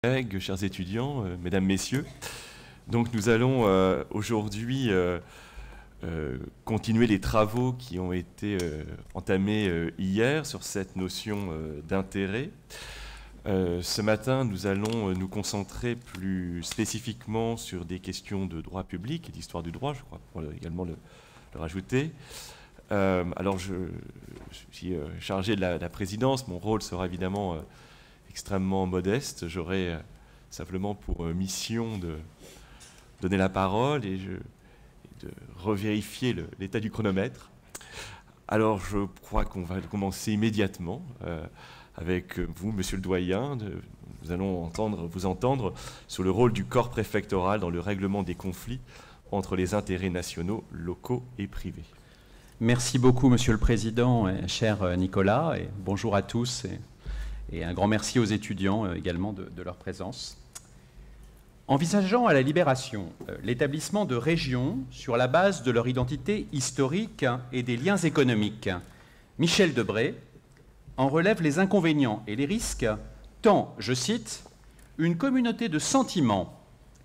Collègues, chers étudiants, mesdames, messieurs, donc nous allons aujourd'hui continuer les travaux qui ont été entamés hier sur cette notion d'intérêt. Ce matin, nous allons nous concentrer plus spécifiquement sur des questions de droit public et d'histoire du droit, je crois, pour également le rajouter. Alors, je suis chargé de la présidence. Mon rôle sera évidemment extrêmement modeste. J'aurai simplement pour mission de donner la parole et de revérifier l'état du chronomètre. Alors, je crois qu'on va commencer immédiatement avec vous, monsieur le doyen. Nous allons vous entendre sur le rôle du corps préfectoral dans le règlement des conflits entre les intérêts nationaux, locaux et privés. Merci beaucoup, Monsieur le Président, cher Nicolas, et bonjour à tous, et un grand merci aux étudiants également de leur présence. Envisageant à la Libération l'établissement de régions sur la base de leur identité historique et des liens économiques, Michel Debré en relève les inconvénients et les risques, tant, je cite, « une communauté de sentiments,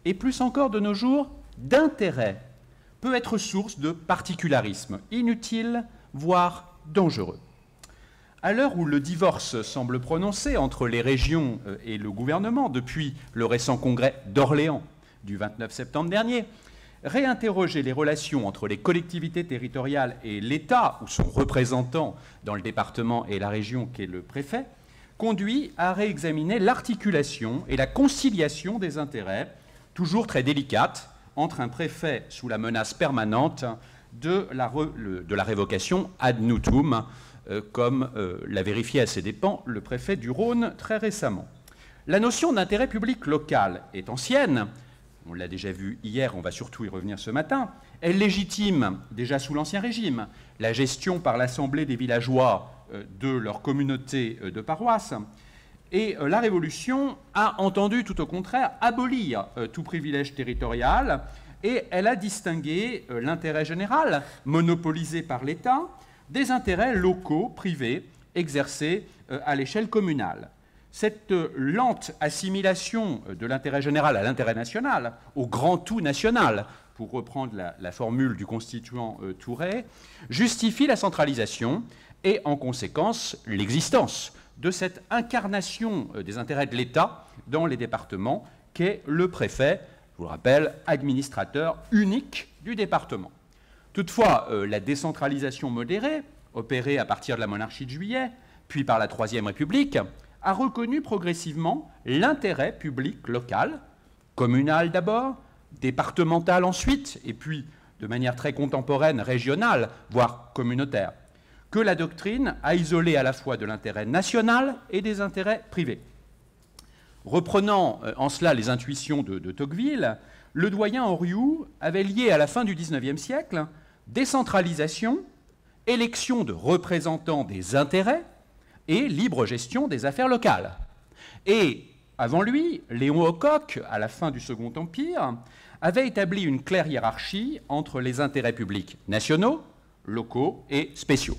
et plus encore de nos jours, d'intérêts, peut être source de particularisme inutile, voire dangereux. » À l'heure où le divorce semble prononcé entre les régions et le gouvernement depuis le récent congrès d'Orléans du 29 septembre dernier, réinterroger les relations entre les collectivités territoriales et l'État, ou son représentant dans le département et la région qu'est le préfet, conduit à réexaminer l'articulation et la conciliation des intérêts, toujours très délicates, entre un préfet sous la menace permanente de la révocation ad nutum, comme l'a vérifié à ses dépens le préfet du Rhône très récemment. La notion d'intérêt public local est ancienne, on l'a déjà vu hier, on va surtout y revenir ce matin. Elle légitime, déjà sous l'Ancien Régime, la gestion par l'Assemblée des villageois de leur communauté de paroisse. Et la Révolution a entendu, tout au contraire, abolir tout privilège territorial, et elle a distingué l'intérêt général, monopolisé par l'État, des intérêts locaux, privés, exercés à l'échelle communale. Cette lente assimilation de l'intérêt général à l'intérêt national, au grand tout national, pour reprendre la formule du constituant Tourret, justifie la centralisation et, en conséquence, l'existence de cette incarnation des intérêts de l'État dans les départements qu'est le préfet, je vous le rappelle, administrateur unique du département. Toutefois, la décentralisation modérée, opérée à partir de la monarchie de Juillet, puis par la Troisième République, a reconnu progressivement l'intérêt public local, communal d'abord, départemental ensuite, et puis, de manière très contemporaine, régionale, voire communautaire, que la doctrine a isolé à la fois de l'intérêt national et des intérêts privés. Reprenant en cela les intuitions de Tocqueville, le doyen Henriot avait lié à la fin du XIXe siècle décentralisation, élection de représentants des intérêts et libre gestion des affaires locales. Et avant lui, Léon Aucoq, à la fin du Second Empire, avait établi une claire hiérarchie entre les intérêts publics nationaux, locaux et spéciaux.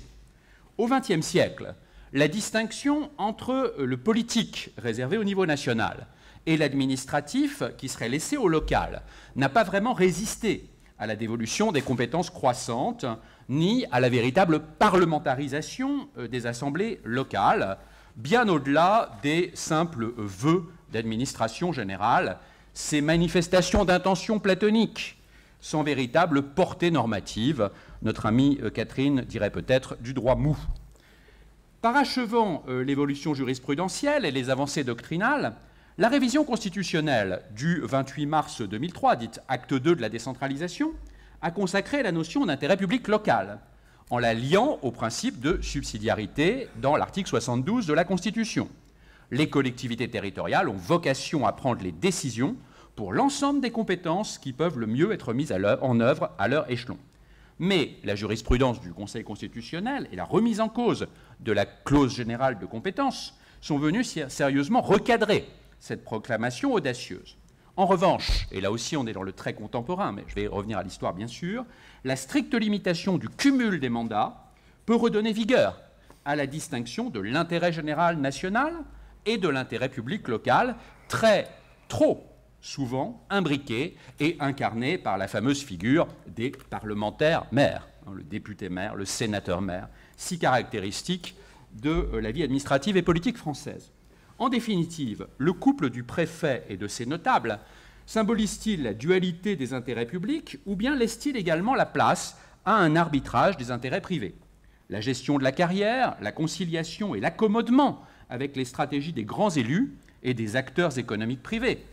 Au XXe siècle, la distinction entre le politique réservé au niveau national et l'administratif qui serait laissé au local n'a pas vraiment résisté à la dévolution des compétences croissantes ni à la véritable parlementarisation des assemblées locales, bien au-delà des simples vœux d'administration générale, ces manifestations d'intention platonique sans véritable portée normative, notre amie Catherine dirait peut-être du droit mou. Parachevant l'évolution jurisprudentielle et les avancées doctrinales, la révision constitutionnelle du 28 mars 2003, dite acte 2 de la décentralisation, a consacré la notion d'intérêt public local, en la liant au principe de subsidiarité dans l'article 72 de la Constitution. Les collectivités territoriales ont vocation à prendre les décisions pour l'ensemble des compétences qui peuvent le mieux être mises en œuvre à leur échelon. Mais la jurisprudence du Conseil constitutionnel et la remise en cause de la clause générale de compétence sont venues sérieusement recadrer cette proclamation audacieuse. En revanche, et là aussi on est dans le très contemporain, mais je vais revenir à l'histoire bien sûr, la stricte limitation du cumul des mandats peut redonner vigueur à la distinction de l'intérêt général national et de l'intérêt public local, trop souvent imbriqués et incarnés par la fameuse figure des parlementaires maires, le député maire, le sénateur maire, si caractéristique de la vie administrative et politique française. En définitive, le couple du préfet et de ses notables symbolise-t-il la dualité des intérêts publics ou bien laisse-t-il également la place à un arbitrage des intérêts privés? La gestion de la carrière, la conciliation et l'accommodement avec les stratégies des grands élus et des acteurs économiques privés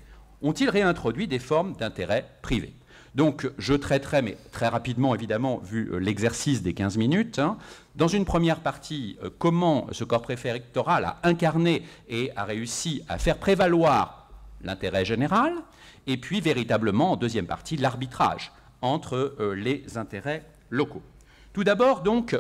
ont-ils réintroduit des formes d'intérêt privé? Donc je traiterai, mais très rapidement évidemment, vu l'exercice des 15 minutes, dans une première partie, comment ce corps préfectoral a incarné et a réussi à faire prévaloir l'intérêt général, et puis véritablement, en deuxième partie, l'arbitrage entre les intérêts locaux. Tout d'abord, donc,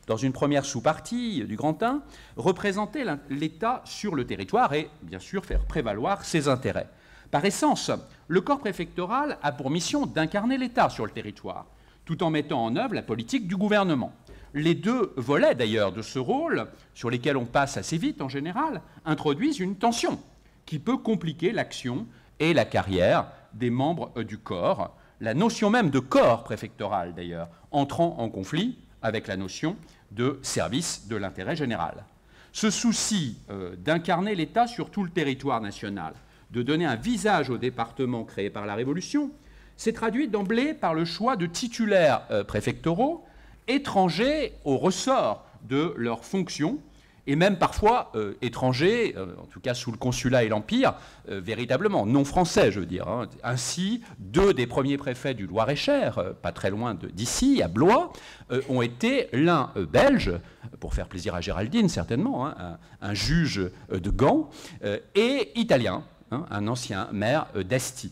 dans une première sous-partie du Grand 1, représenter l'État sur le territoire et, bien sûr, faire prévaloir ses intérêts. Par essence, le corps préfectoral a pour mission d'incarner l'État sur le territoire, tout en mettant en œuvre la politique du gouvernement. Les deux volets, d'ailleurs, de ce rôle, sur lesquels on passe assez vite en général, introduisent une tension qui peut compliquer l'action et la carrière des membres du corps, la notion même de corps préfectoral, d'ailleurs, entrant en conflit avec la notion de service de l'intérêt général. Ce souci d'incarner l'État sur tout le territoire national, de donner un visage au département créé par la Révolution, s'est traduit d'emblée par le choix de titulaires préfectoraux étrangers au ressort de leurs fonctions, et même parfois étrangers, en tout cas sous le consulat et l'Empire, véritablement non français, je veux dire. Ainsi, deux des premiers préfets du Loir-et-Cher, pas très loin d'ici, à Blois, ont été l'un belge, pour faire plaisir à Géraldine certainement, un juge de Gand, et italien, un ancien maire d'Asti.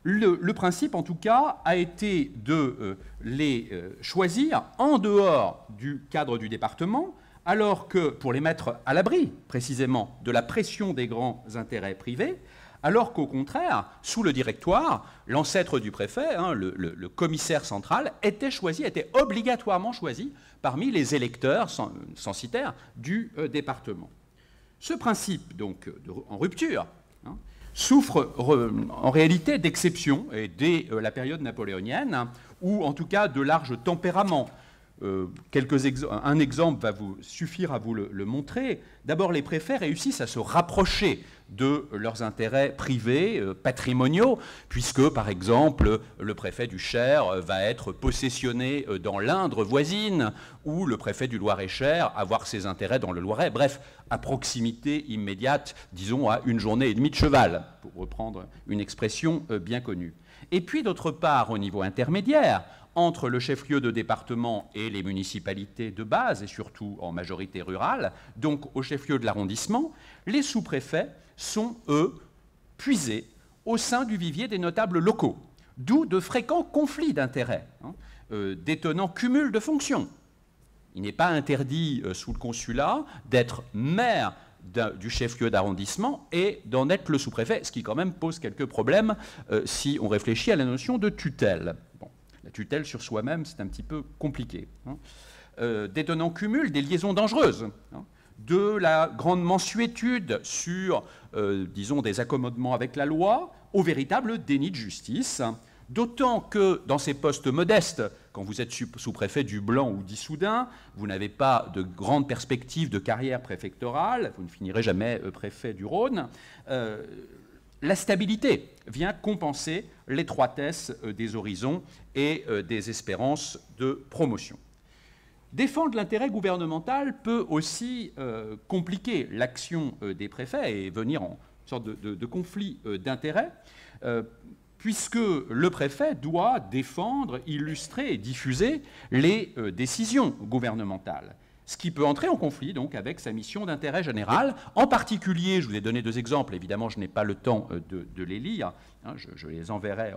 Le principe, en tout cas, a été de les choisir en dehors du cadre du département, alors que, pour les mettre à l'abri, précisément, de la pression des grands intérêts privés, alors qu'au contraire, sous le directoire, l'ancêtre du préfet, le commissaire central, était obligatoirement choisi parmi les électeurs censitaires du département. Ce principe, donc, en rupture, souffre en réalité d'exceptions, et dès la période napoléonienne, ou en tout cas de larges tempéraments. Un exemple va vous suffire à vous le montrer. D'abord, les préfets réussissent à se rapprocher de leurs intérêts privés, patrimoniaux, puisque, par exemple, le préfet du Cher va être possessionné dans l'Indre voisine, ou le préfet du Loir-et-Cher avoir ses intérêts dans le Loiret. Bref, à proximité immédiate, disons à une journée et demie de cheval, pour reprendre une expression bien connue. Et puis, d'autre part, au niveau intermédiaire, entre le chef-lieu de département et les municipalités de base, et surtout en majorité rurale, donc au chef-lieu de l'arrondissement, les sous-préfets sont, eux, puisés au sein du vivier des notables locaux, d'où de fréquents conflits d'intérêts, d'étonnants cumuls de fonctions. Il n'est pas interdit, sous le consulat, d'être maire du chef-lieu d'arrondissement et d'en être le sous-préfet, ce qui quand même pose quelques problèmes si on réfléchit à la notion de tutelle. Bon, la tutelle sur soi-même, c'est un petit peu compliqué. D'étonnants cumuls, des liaisons dangereuses, de la grande mansuétude sur, disons, des accommodements avec la loi, au véritable déni de justice, d'autant que dans ces postes modestes, quand vous êtes sous-préfet du Blanc ou d'Issoudun, vous n'avez pas de grandes perspectives de carrière préfectorale, vous ne finirez jamais préfet du Rhône, la stabilité vient compenser l'étroitesse des horizons et des espérances de promotion. Défendre l'intérêt gouvernemental peut aussi compliquer l'action des préfets et venir en sorte de conflit d'intérêts, puisque le préfet doit défendre, illustrer et diffuser les décisions gouvernementales, ce qui peut entrer en conflit donc avec sa mission d'intérêt général. En particulier, je vous ai donné deux exemples, évidemment je n'ai pas le temps de les lire Je les enverrai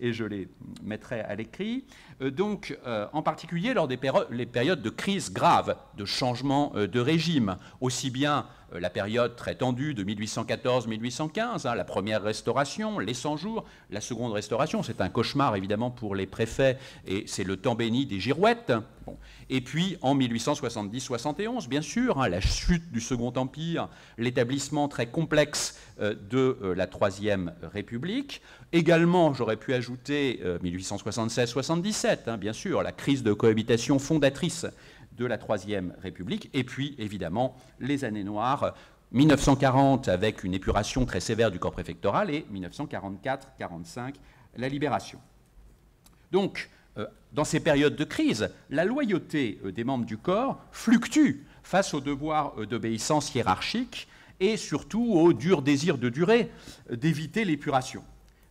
et je les mettrai à l'écrit. Donc, en particulier lors des périodes de crise grave, de changement de régime, aussi bien la période très tendue de 1814-1815, la première restauration, les 100 jours, la seconde restauration, c'est un cauchemar évidemment pour les préfets et c'est le temps béni des girouettes. Bon. Et puis en 1870-71, bien sûr, la chute du Second Empire, l'établissement très complexe de la Troisième République. Également, j'aurais pu ajouter 1876-77, bien sûr, la crise de cohabitation fondatrice de la Troisième République, et puis évidemment les années noires, 1940 avec une épuration très sévère du corps préfectoral et 1944-45, la libération. Donc, dans ces périodes de crise, la loyauté des membres du corps fluctue face au devoir d'obéissance hiérarchique et surtout au dur désir de durée d'éviter l'épuration.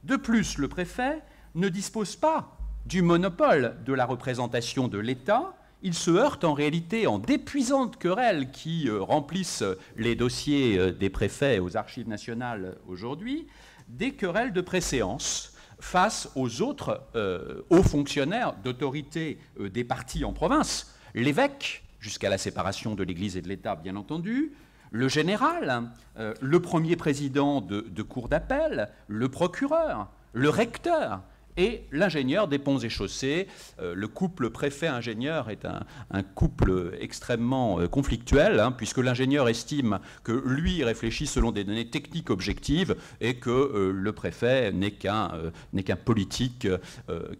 De plus, le préfet ne dispose pas du monopole de la représentation de l'État. Il se heurte en réalité en d'épuisantes querelles qui remplissent les dossiers des préfets aux archives nationales aujourd'hui, des querelles de préséance face aux autres hauts fonctionnaires d'autorité des partis en province, l'évêque, jusqu'à la séparation de l'Église et de l'État bien entendu, le général, le premier président de cour d'appel, le procureur, le recteur, et l'ingénieur des ponts et chaussées. Le couple préfet-ingénieur est un couple extrêmement conflictuel, puisque l'ingénieur estime que lui réfléchit selon des données techniques objectives et que le préfet n'est qu'un politique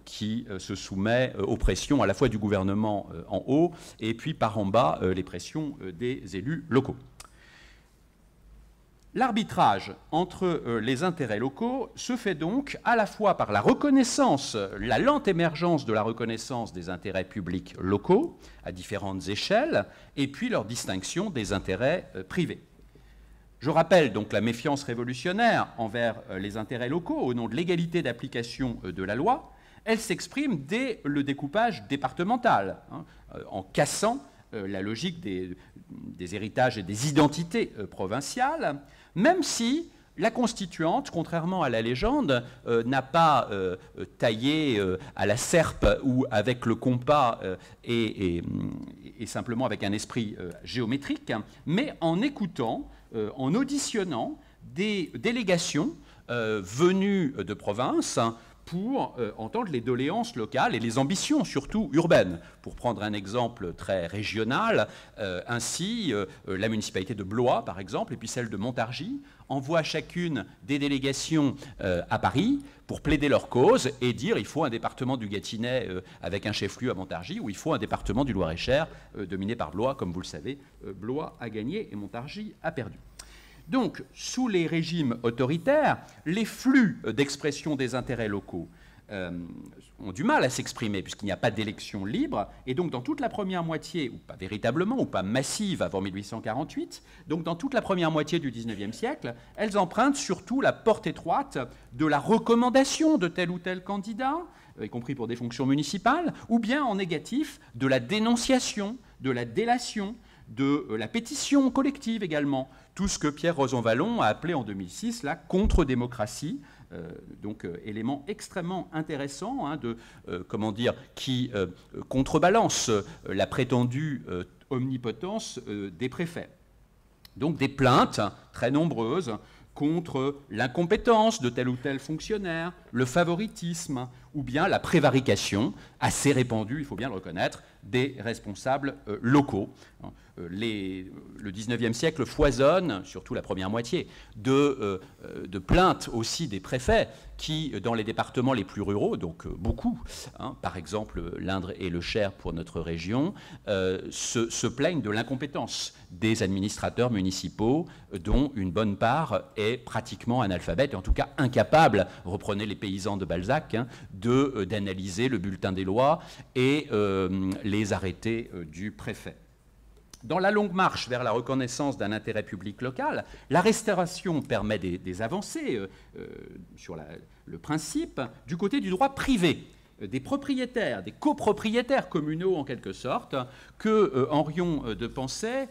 qui se soumet aux pressions à la fois du gouvernement en haut et puis par en bas les pressions des élus locaux. L'arbitrage entre les intérêts locaux se fait donc à la fois par la reconnaissance, la lente émergence de la reconnaissance des intérêts publics locaux à différentes échelles, et puis leur distinction des intérêts privés. Je rappelle donc la méfiance révolutionnaire envers les intérêts locaux au nom de l'égalité d'application de la loi. Elle s'exprime dès le découpage départemental, en cassant la logique des héritages et des identités provinciales, même si la constituante, contrairement à la légende, n'a pas taillé à la serpe ou avec le compas et simplement avec un esprit géométrique, mais en écoutant, en auditionnant des délégations venues de province pour entendre les doléances locales et les ambitions, surtout urbaines. Pour prendre un exemple très régional, ainsi, la municipalité de Blois, par exemple, et puis celle de Montargis, envoient chacune des délégations à Paris pour plaider leur cause et dire il faut un département du Gâtinais avec un chef-lieu à Montargis ou il faut un département du Loir-et-Cher dominé par Blois. Comme vous le savez, Blois a gagné et Montargis a perdu. Donc, sous les régimes autoritaires, les flux d'expression des intérêts locaux ont du mal à s'exprimer puisqu'il n'y a pas d'élection libre. Et donc, dans toute la première moitié, ou pas véritablement, ou pas massive avant 1848, donc dans toute la première moitié du XIXe siècle, elles empruntent surtout la porte étroite de la recommandation de tel ou tel candidat, y compris pour des fonctions municipales, ou bien en négatif de la dénonciation, de la délation, de la pétition collective également, tout ce que Pierre Rosanvallon a appelé en 2006 la contre-démocratie, donc élément extrêmement intéressant qui contrebalance la prétendue omnipotence des préfets. Donc des plaintes très nombreuses contre l'incompétence de tel ou tel fonctionnaire, le favoritisme ou bien la prévarication assez répandue, il faut bien le reconnaître, des responsables locaux. Le XIXe siècle foisonne, surtout la première moitié, de plaintes aussi des préfets qui, dans les départements les plus ruraux, donc beaucoup, par exemple l'Indre et le Cher pour notre région, se plaignent de l'incompétence des administrateurs municipaux dont une bonne part est pratiquement analphabète, et en tout cas incapable, reprenez les paysans de Balzac, d'analyser le bulletin des lois et les arrêtés du préfet. Dans la longue marche vers la reconnaissance d'un intérêt public local, la Restauration permet des avancées sur le principe du côté du droit privé, des propriétaires, des copropriétaires communaux en quelque sorte, que Henrion de Pensée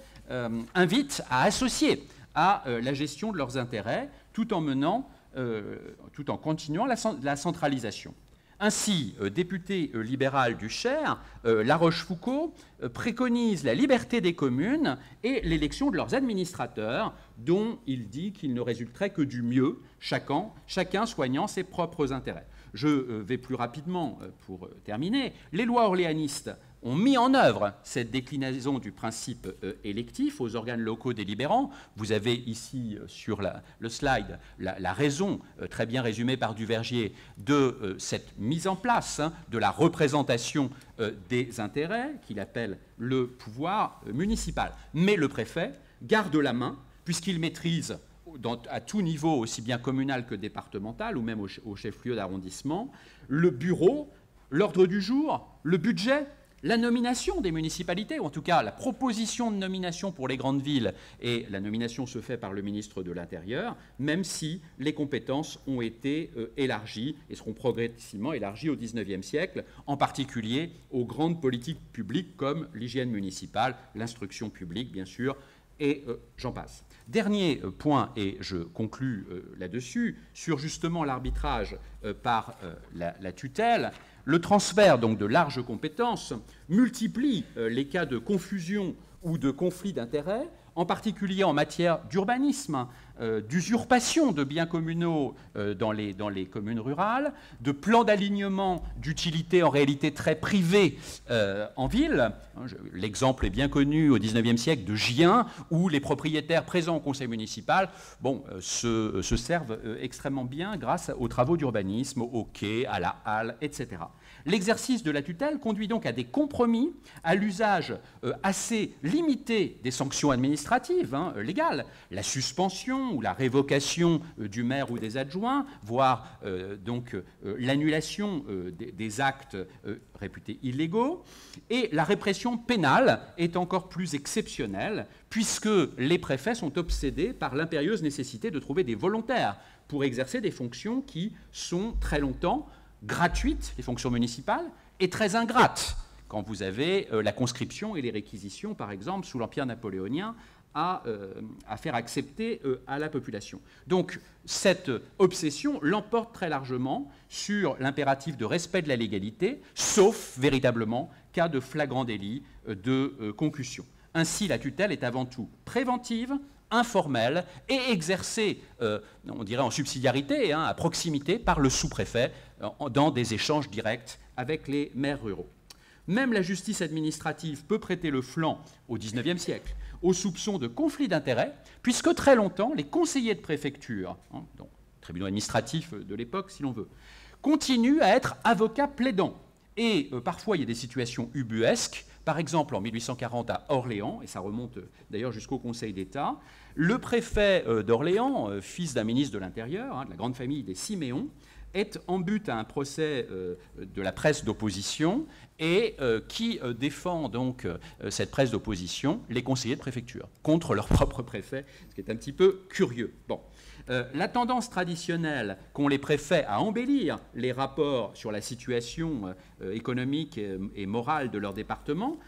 invite à associer à la gestion de leurs intérêts, tout en menant tout en continuant la centralisation. Ainsi, député libéral du Cher, La Rochefoucauld préconise la liberté des communes et l'élection de leurs administrateurs, dont il dit qu'il ne résulterait que du mieux, chacun soignant ses propres intérêts. Je vais plus rapidement pour terminer. Les lois orléanistes ont mis en œuvre cette déclinaison du principe électif aux organes locaux délibérants. Vous avez ici sur le slide la raison, très bien résumée par Duvergier, de cette mise en place de la représentation des intérêts qu'il appelle le pouvoir municipal. Mais le préfet garde la main, puisqu'il maîtrise à tout niveau, aussi bien communal que départemental, ou même au chef-lieu d'arrondissement, le bureau, l'ordre du jour, le budget, la nomination des municipalités, ou en tout cas la proposition de nomination pour les grandes villes, et la nomination se fait par le ministre de l'Intérieur, même si les compétences ont été élargies et seront progressivement élargies au XIXe siècle, en particulier aux grandes politiques publiques comme l'hygiène municipale, l'instruction publique, bien sûr, et j'en passe. Dernier point, et je conclus là-dessus, sur justement l'arbitrage par la tutelle. Le transfert donc de larges compétences multiplie les cas de confusion ou de conflit d'intérêts, en particulier en matière d'urbanisme, d'usurpation de biens communaux dans les communes rurales, de plans d'alignement d'utilité en réalité très privés en ville. L'exemple est bien connu au XIXe siècle de Gien, où les propriétaires présents au conseil municipal se servent extrêmement bien grâce aux travaux d'urbanisme, au quai, à la halle, etc. L'exercice de la tutelle conduit donc à des compromis, à l'usage assez limité des sanctions administratives, légales, la suspension ou la révocation du maire ou des adjoints, voire l'annulation des actes réputés illégaux. Et la répression pénale est encore plus exceptionnelle, puisque les préfets sont obsédés par l'impérieuse nécessité de trouver des volontaires pour exercer des fonctions qui sont très longtemps gratuites, les fonctions municipales, et très ingrates, quand vous avez la conscription et les réquisitions, par exemple, sous l'Empire napoléonien, à faire accepter à la population. Donc, cette obsession l'emporte très largement sur l'impératif de respect de la légalité, sauf, véritablement, cas de flagrant délit de concussion. Ainsi, la tutelle est avant tout préventive, informelle et exercée, on dirait en subsidiarité, à proximité, par le sous-préfet, dans des échanges directs avec les maires ruraux. Même la justice administrative peut prêter le flanc au XIXe siècle aux soupçons de conflit d'intérêts, puisque très longtemps, les conseillers de préfecture, donc tribunaux administratifs de l'époque si l'on veut, continuent à être avocats plaidants. Et parfois, il y a des situations ubuesques. Par exemple, en 1840 à Orléans, et ça remonte d'ailleurs jusqu'au Conseil d'État, le préfet d'Orléans, fils d'un ministre de l'Intérieur, de la grande famille des Siméon, est en but à un procès de la presse d'opposition et qui défend donc cette presse d'opposition, les conseillers de préfecture, contre leur propre préfet, ce qui est un petit peu curieux. Bon. La tendance traditionnelle qu'ont les préfets à embellir les rapports sur la situation économique et morale de leur département,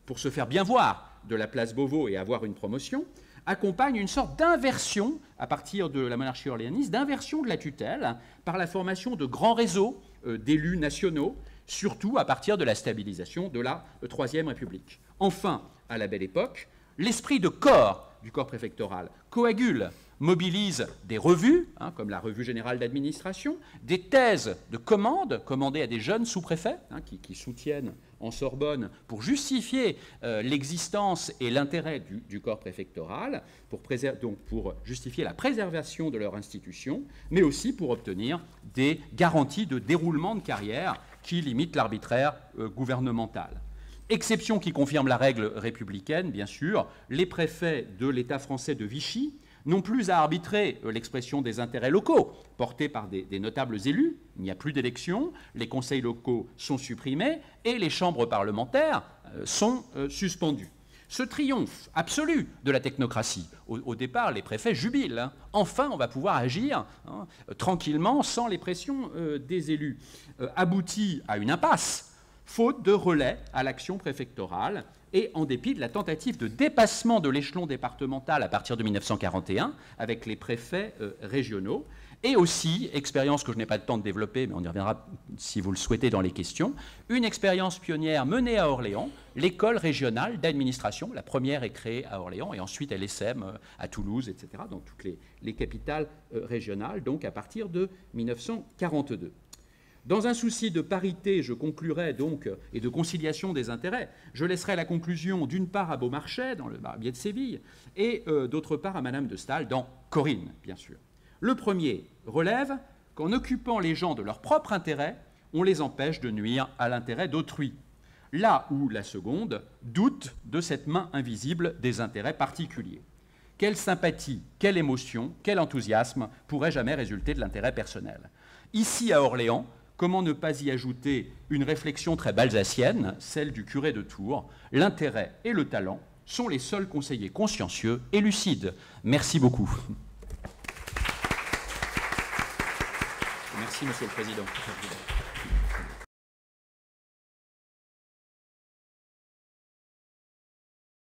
pour se faire bien voir de la place Beauvau et avoir une promotion, accompagne une sorte d'inversion, à partir de la monarchie orléaniste, d'inversion de la tutelle par la formation de grands réseaux d'élus nationaux, surtout à partir de la stabilisation de la Troisième République. Enfin, à la Belle Époque, l'esprit de corps du corps préfectoral coagule, mobilise des revues, comme la Revue générale d'administration, des thèses de commande commandées à des jeunes sous-préfets qui soutiennent en Sorbonne pour justifier l'existence et l'intérêt du corps préfectoral, pour justifier la préservation de leur institution, mais aussi pour obtenir des garanties de déroulement de carrière qui limitent l'arbitraire gouvernemental. Exception qui confirme la règle républicaine, bien sûr, les préfets de l'État français de Vichy n'ont plus à arbitrer l'expression des intérêts locaux portés par des notables élus. Il n'y a plus d'élections, les conseils locaux sont supprimés et les chambres parlementaires sont suspendues. Ce triomphe absolu de la technocratie, au départ, les préfets jubilent. Enfin, on va pouvoir agir tranquillement, sans les pressions des élus, aboutit à une impasse, faute de relais à l'action préfectorale et en dépit de la tentative de dépassement de l'échelon départemental à partir de 1941 avec les préfets régionaux, Et aussi, expérience que je n'ai pas le temps de développer, mais on y reviendra si vous le souhaitez dans les questions, une expérience pionnière menée à Orléans, l'école régionale d'administration. La première est créée à Orléans et ensuite elle essaime à Toulouse, etc., dans toutes les capitales régionales, donc à partir de 1942. Dans un souci de parité, je conclurai donc, et de conciliation des intérêts, je laisserai la conclusion d'une part à Beaumarchais, dans le Barbier de Séville, et d'autre part à Madame de Staël, dans Corinne, bien sûr. Le premier relève qu'en occupant les gens de leur propre intérêt, on les empêche de nuire à l'intérêt d'autrui. Là où la seconde doute de cette main invisible des intérêts particuliers. Quelle sympathie, quelle émotion, quel enthousiasme pourrait jamais résulter de l'intérêt personnel? Ici, à Orléans, comment ne pas y ajouter une réflexion très balsacienne, celle du curé de Tours? L'intérêt et le talent sont les seuls conseillers consciencieux et lucides. Merci beaucoup. Merci, Monsieur le Président.